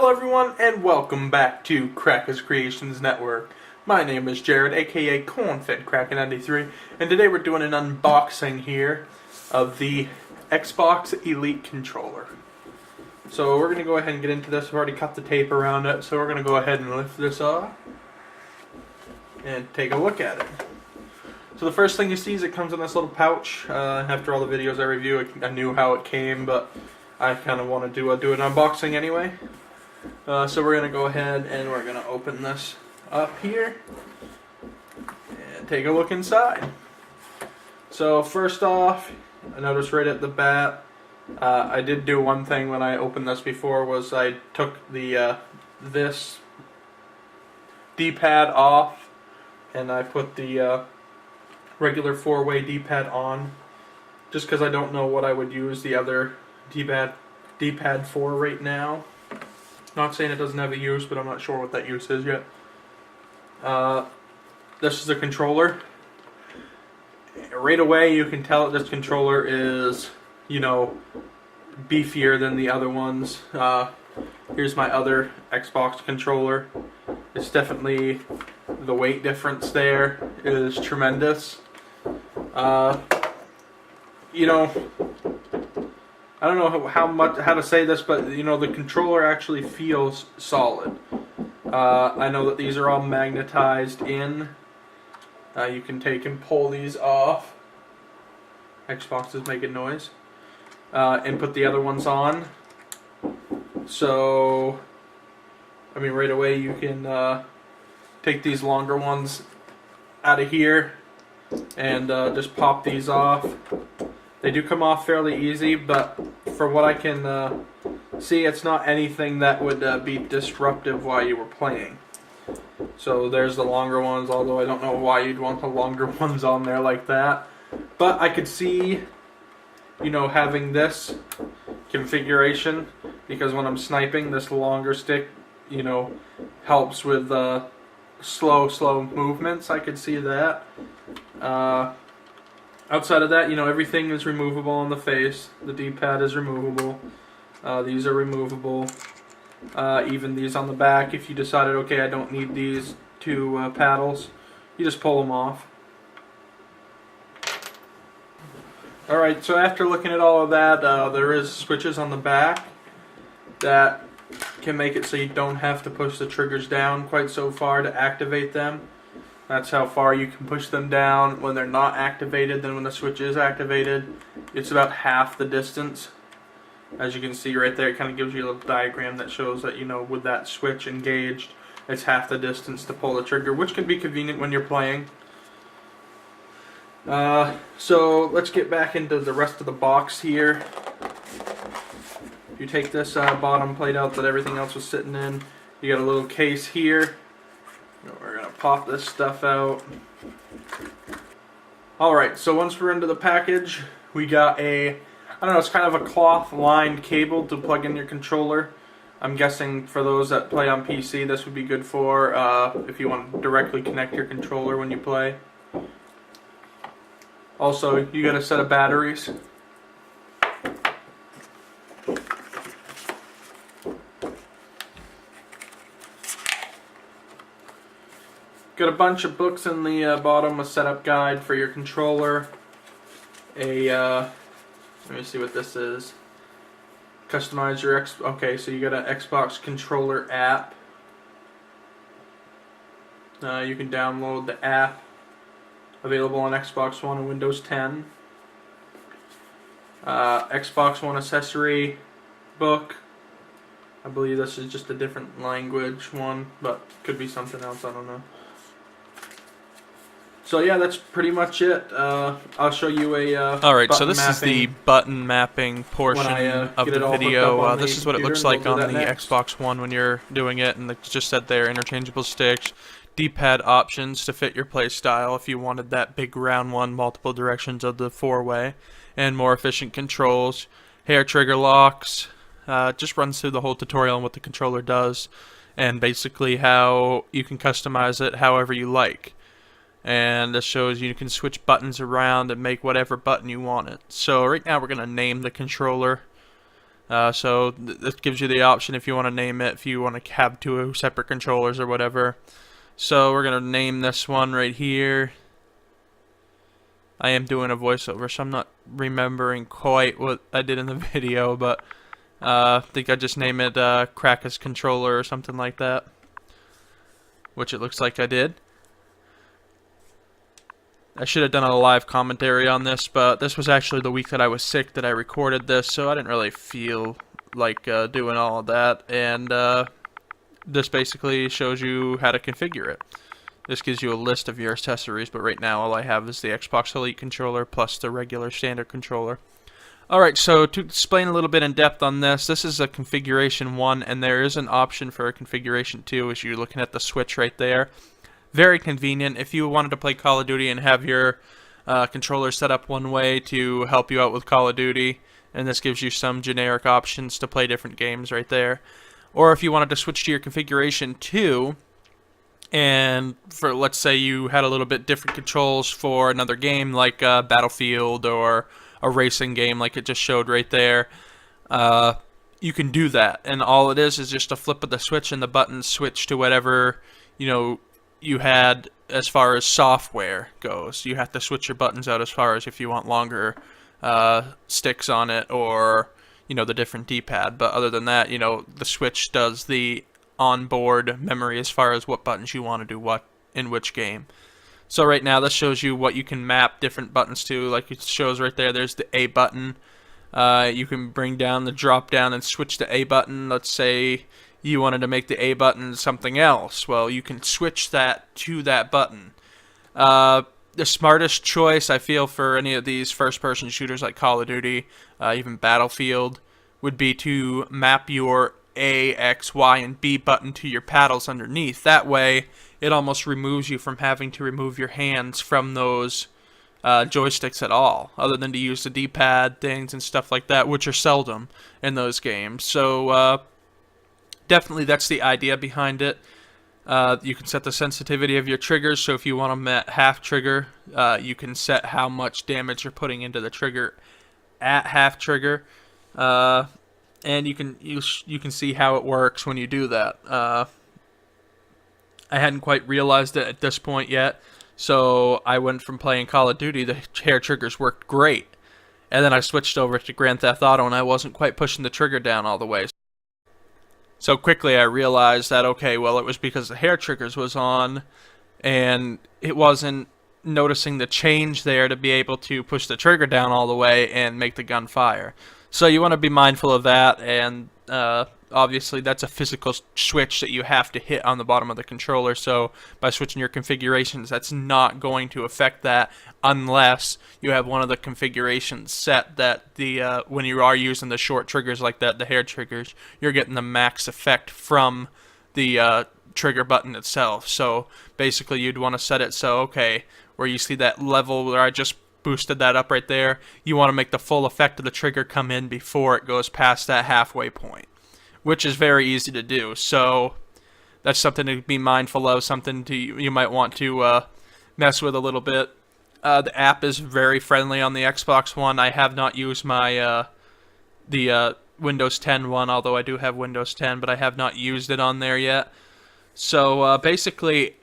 Hello everyone, and welcome back to Cracka's Creations Network. My name is Jared, aka Cornfed Cracka93, and today we're doing an unboxing here of the Xbox Elite controller. So we're going to go ahead and get into this. I've already cut the tape around it, so we're going to go ahead and lift this off and take a look at it. So the first thing you see is it comes in this little pouch. After all the videos I review, I knew how it came, but I kind of want to do an unboxing anyway. So we're going to go ahead and we're going to open this up here and take a look inside. So first off, I noticed right at the bat, I did do one thing when I opened this before, was I took the this D-pad off and I put the regular 4-way D-pad on, just because I don't know what I would use the other D-pad for right now. Not saying it doesn't have a use, but I'm not sure what that use is yet. This is a controller. Right away you can tell that this controller is, you know, beefier than the other ones. Here's my other Xbox controller. It's definitely, the weight difference there is tremendous. You know, I don't know how to say this, but you know, the controller actually feels solid. I know that these are all magnetized in. You can take and pull these off. Xbox is making noise. And put the other ones on. So, I mean, right away you can take these longer ones out of here and just pop these off. They do come off fairly easy, but for what I can see, it's not anything that would be disruptive while you were playing. So there's the longer ones, although I don't know why you'd want the longer ones on there like that. But I could see, you know, having this configuration, because when I'm sniping, this longer stick, you know, helps with slow movements. I could see that. Outside of that, you know, everything is removable on the face. The D-pad is removable. These are removable. Even these on the back, if you decided, okay, I don't need these two paddles, you just pull them off. Alright, so after looking at all of that, there is switches on the back that can make it so you don't have to push the triggers down quite so far to activate them. That's how far you can push them down when they're not activated. Then when the switch is activated, it's about half the distance. As you can see right there, it kind of gives you a little diagram that shows that, you know, with that switch engaged, it's half the distance to pull the trigger, which can be convenient when you're playing. So let's get back into the rest of the box here. If you take this bottom plate out that everything else was sitting in, you got a little case here. We're going to pop this stuff out. Alright, so once we're into the package, we got I don't know, it's kind of a cloth lined cable to plug in your controller. I'm guessing for those that play on PC, this would be good for if you want to directly connect your controller when you play. Also, you got a set of batteries. Got a bunch of books in the bottom, a setup guide for your controller. Let me see what this is. Customize your okay, so you got an Xbox controller app. You can download the app. Available on Xbox One and Windows 10. Xbox One accessory book. I believe this is just a different language one, but could be something else, I don't know. So yeah, that's pretty much it. I'll show you a Alright, so this is the button mapping portion of the video. This is what it looks like on the Xbox One when you're doing it, and it's just said there, interchangeable sticks, D-pad options to fit your play style if you wanted that big round one, multiple directions of the 4-way, and more efficient controls, hair trigger locks. Just runs through the whole tutorial on what the controller does, and basically how you can customize it however you like. And this shows you can switch buttons around and make whatever button you want it. So right now we're going to name the controller. So this gives you the option if you want to name it, if you want to have two separate controllers or whatever. So we're going to name this one right here. I am doing a voiceover, so I'm not remembering quite what I did in the video, but I think I just named it Cracka's controller or something like that, which it looks like I did. I should have done a live commentary on this, but this was actually the week that I was sick that I recorded this, so I didn't really feel like doing all of that, and this basically shows you how to configure it. This gives you a list of your accessories, but right now all I have is the Xbox Elite controller plus the regular standard controller. Alright, so to explain a little bit in depth on this, this is a configuration 1, and there is an option for a configuration 2 as you're looking at the switch right there. Very convenient if you wanted to play Call of Duty and have your controller set up one way to help you out with Call of Duty, and this gives you some generic options to play different games right there. Or if you wanted to switch to your configuration 2, and for, let's say you had a little bit different controls for another game like Battlefield or a racing game like it just showed right there, you can do that, and all it is just a flip of the switch and the buttons switch to whatever you had as far as software goes. You have to switch your buttons out as far as if you want longer sticks on it or the different D-pad, but other than that, the switch does the onboard memory as far as what buttons you want to do what in which game. So right now this shows you what you can map different buttons to, like it shows right there. There's the A button. You can bring down the drop down and switch the A button. Let's say you wanted to make the A button something else. Well, you can switch that to that button. The smartest choice I feel for any of these first-person shooters like Call of Duty, even Battlefield, would be to map your A, X, Y, and B button to your paddles underneath. That way, it almost removes you from having to remove your hands from those joysticks at all, other than to use the D-pad things and stuff like that, which are seldom in those games. So definitely that's the idea behind it. You can set the sensitivity of your triggers, so if you want them at half trigger, you can set how much damage you're putting into the trigger at half trigger. And you can see how it works when you do that. I hadn't quite realized it at this point yet, so I went from playing Call of Duty, the hair triggers worked great, and then I switched over to Grand Theft Auto and I wasn't quite pushing the trigger down all the way. So quickly I realized that, okay, well, it was because the hair triggers was on and it wasn't noticing the change there to be able to push the trigger down all the way and make the gun fire. So you want to be mindful of that, and obviously that's a physical switch that you have to hit on the bottom of the controller, so by switching your configurations, that's not going to affect that unless you have one of the configurations set that the when you are using the short triggers like that, the hair triggers, you're getting the max effect from the trigger button itself. So basically you'd want to set it so, okay, where you see that level where I just boosted that up right there, you want to make the full effect of the trigger come in before it goes past that halfway point, which is very easy to do. So that's something to be mindful of, something you might want to mess with a little bit. The app is very friendly on the Xbox One. I have not used my the Windows 10 one, although I do have Windows 10, but I have not used it on there yet. So basically,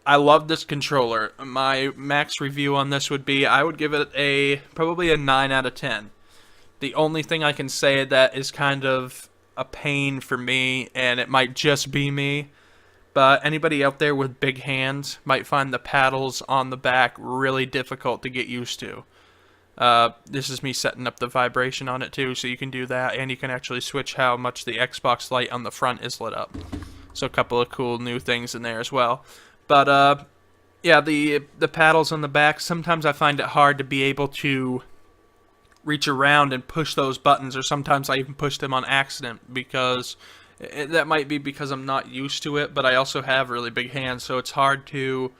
I love this controller. My max review on this would be, I would give it probably a 9 out of 10. The only thing I can say that is kind of a pain for me, and it might just be me, but anybody out there with big hands might find the paddles on the back really difficult to get used to. This is me setting up the vibration on it too, so you can do that, and you can actually switch how much the Xbox light on the front is lit up. So a couple of cool new things in there as well. But yeah, the paddles on the back, sometimes I find it hard to be able to reach around and push those buttons, or sometimes I even push them on accident, because that might be because I'm not used to it, but I also have really big hands, so it's hard to,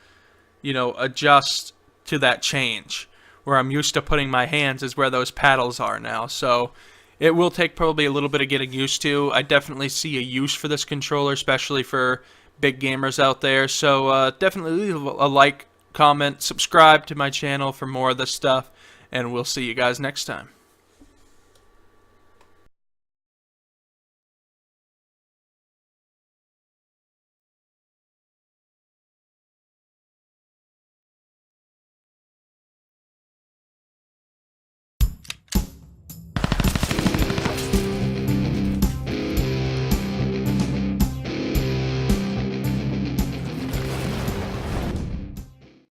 adjust to that change. Where I'm used to putting my hands is where those paddles are now, so it will take probably a little bit of getting used to. I definitely see a use for this controller, especially for big gamers out there, so definitely leave a like, comment, subscribe to my channel for more of this stuff, and we'll see you guys next time.